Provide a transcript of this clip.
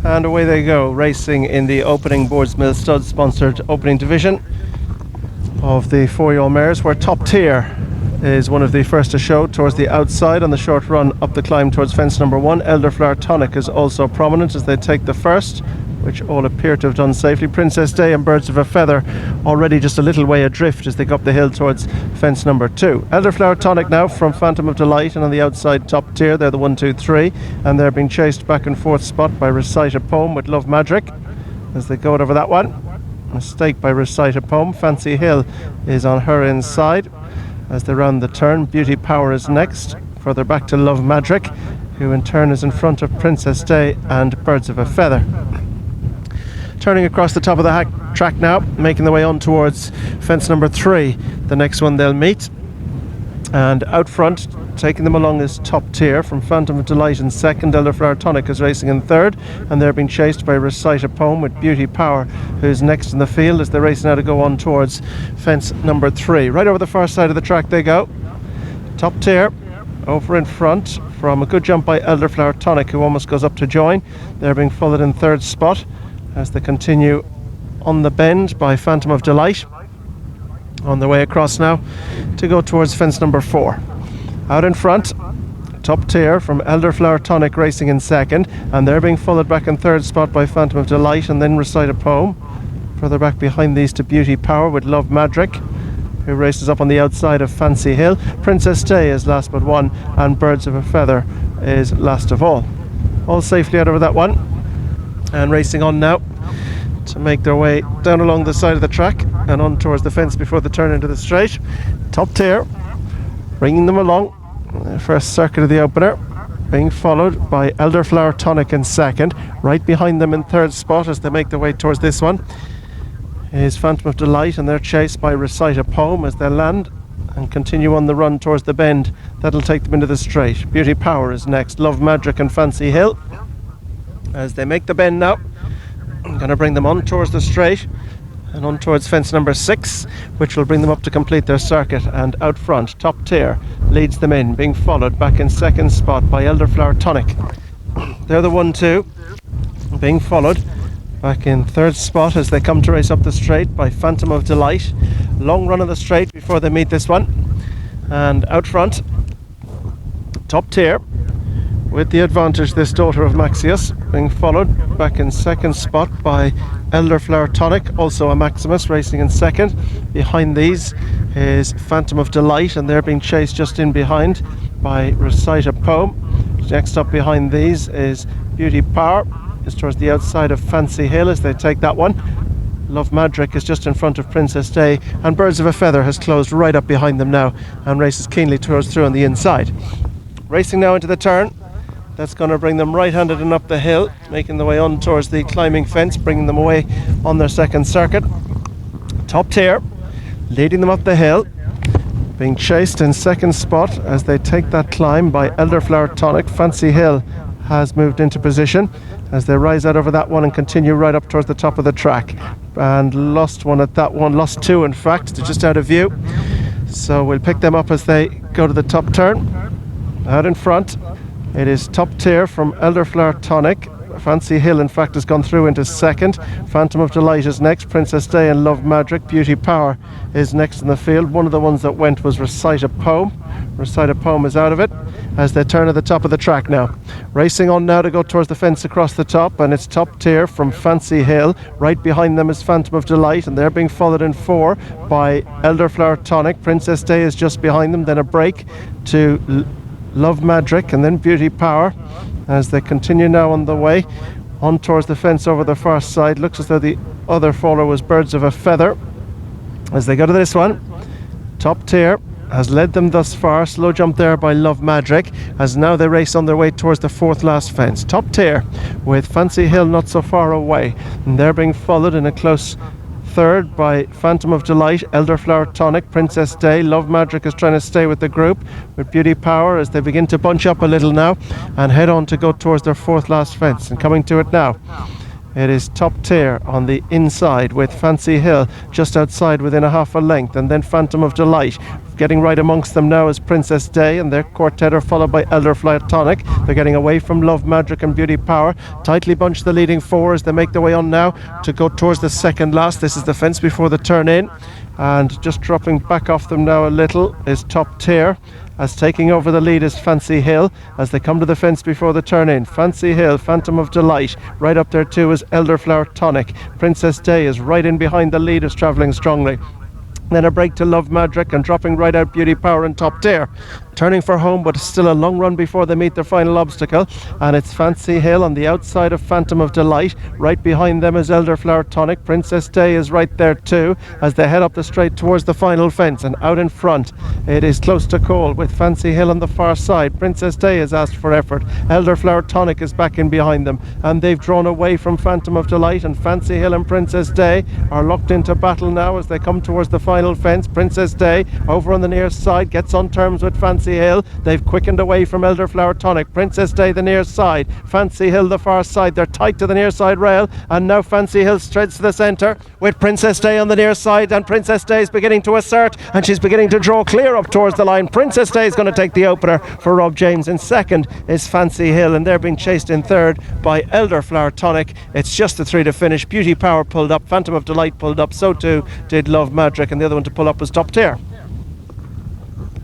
And away they go, racing in the opening Boardsmill stud sponsored opening division of the 4-year-old mares, where Top Tier is one of the first to show towards the outside on the short run up the climb towards fence number 1. Elderflower Tonic is also prominent as they take the first, which all appear to have done safely. Princess Day and Birds of a Feather already just a little way adrift as they go up the hill towards fence number 2. Elderflower Tonic now from Phantom of Delight, and on the outside Top Tier, they're the 1, 2, 3, and they're being chased back and forth spot by Recite a Poem with Love Magic as they go over that one. Mistake by Recite a Poem. Fancy Hill is on her inside as they round the turn. Beauty Power is next, further back to Love Magic, who in turn is in front of Princess Day and Birds of a Feather. Turning across the top of the track now, making their way on towards fence number 3, the next one they'll meet. And out front, taking them along is Top Tier from Phantom of Delight in second. Elderflower Tonic is racing in third, and they're being chased by Recite a Poem with Beauty Power, who's next in the field as they're racing now to go on towards fence number 3. Right over the far side of the track they go. Top Tier over in front from a good jump by Elderflower Tonic, who almost goes up to join. They're being followed in third spot as they continue on the bend by Phantom of Delight, on the way across now to go towards fence number 4. Out in front, Top Tier from Elderflower Tonic racing in second, and they're being followed back in third spot by Phantom of Delight and then Recite a Poem. Further back behind these to Beauty Power with Love Magic, who races up on the outside of Fancy Hill. Princess Day is last but one, and Birds of a Feather is last of all. All safely out over that one, and racing on now to make their way down along the side of the track and on towards the fence before they turn into the straight. Top Tier bringing them along the first circuit of the opener, being followed by Elderflower Tonic in second. Right behind them in third spot as they make their way towards this one is Phantom of Delight, and they're chased by Recite a Poem as they land and continue on the run towards the bend that'll take them into the straight. Beauty Power is next. Love Magic and Fancy Hill as they make the bend now. I'm going to bring them on towards the straight and on towards fence number 6, which will bring them up to complete their circuit. And out front, Top Tier leads them in, being followed back in second spot by Elderflower Tonic. They're the 1, 2, being followed back in third spot as they come to race up the straight by Phantom of Delight. Long run of the straight before they meet this one. And out front, Top Tier with the advantage, this daughter of Maxius, being followed back in second spot by Elderflower Tonic, also a Maximus, racing in second. Behind these is Phantom of Delight, and they're being chased just in behind by Recite a Poem. Next up behind these is Beauty Power, is towards the outside of Fancy Hill as they take that one. Love Magic is just in front of Princess Day, and Birds of a Feather has closed right up behind them now and races keenly towards through on the inside. Racing now into the turn. That's going to bring them right-handed and up the hill, making their way on towards the climbing fence, bringing them away on their second circuit. Top Tier leading them up the hill, being chased in second spot as they take that climb by Elderflower Tonic. Fancy Hill has moved into position as they rise out over that one and continue right up towards the top of the track, and lost one at that one, lost two in fact, they're just out of view, so we'll pick them up as they go to the top turn. Out in front, it is Top Tier from Elderflower Tonic. Fancy Hill in fact has gone through into second. Phantom of Delight is next. Princess Day and Love Magic. Beauty Power is next in the field. One of the ones that went was Recite a Poem. Recite a Poem is out of it as they turn at the top of the track now. Racing on now to go towards the fence across the top, and it's Top Tier from Fancy Hill. Right behind them is Phantom of Delight, and they're being followed in 4 by Elderflower Tonic. Princess Day is just behind them, then a break to Love Magic and then Beauty Power as they continue now on the way on towards the fence over the far side. Looks as though the other faller was Birds of a Feather as they go to this one. Top Tier has led them thus far. Slow jump there by Love Magic as now they race on their way towards the 4th last fence. Top Tier with Fancy Hill not so far away, and they're being followed in a close third by Phantom of Delight, Elderflower Tonic, Princess Day. Love Magic is trying to stay with the group with Beauty Power as they begin to bunch up a little now and head on to go towards their 4th last fence. And coming to it now, it is Top Tier on the inside with Fancy Hill just outside within a half a length, and then Phantom of Delight Getting right amongst them now is Princess Day, and their quartet are followed by Elderflower Tonic. They're getting away from Love Magic and Beauty Power. Tightly bunched the leading four as they make their way on now to go towards the second last. This is the fence before the turn in, and just dropping back off them now a little is Top Tier, as taking over the lead is Fancy Hill as they come to the fence before the turn in. Fancy Hill, Phantom of Delight. Right up there too is Elderflower Tonic. Princess Day is right in behind the lead, is travelling strongly. Then a break to Love Magic, and dropping right out Beauty Power and Top Tier. Turning for home, but still a long run before they meet their final obstacle, and it's Fancy Hill on the outside of Phantom of Delight. Right behind them is Elderflower Tonic. Princess Day is right there too as they head up the straight towards the final fence, and out in front it is close to call with Fancy Hill on the far side. Princess Day has asked for effort. Elderflower Tonic is back in behind them, and they've drawn away from Phantom of Delight, and Fancy Hill and Princess Day are locked into battle now as they come towards the final fence. Princess Day over on the near side gets on terms with Fancy Hill. They've quickened away from Elderflower Tonic. Princess Day the near side, Fancy Hill the far side. They're tight to the near side rail, and now Fancy Hill straight to the centre with Princess Day on the near side, and Princess Day is beginning to assert, and she's beginning to draw clear up towards the line. Princess Day is going to take the opener for Rob James. In second is Fancy Hill, and they're being chased in third by Elderflower Tonic. It's just the three to finish. Beauty Power pulled up, Phantom of Delight pulled up, so too did Love Magic, and the other one to pull up was Top Tier.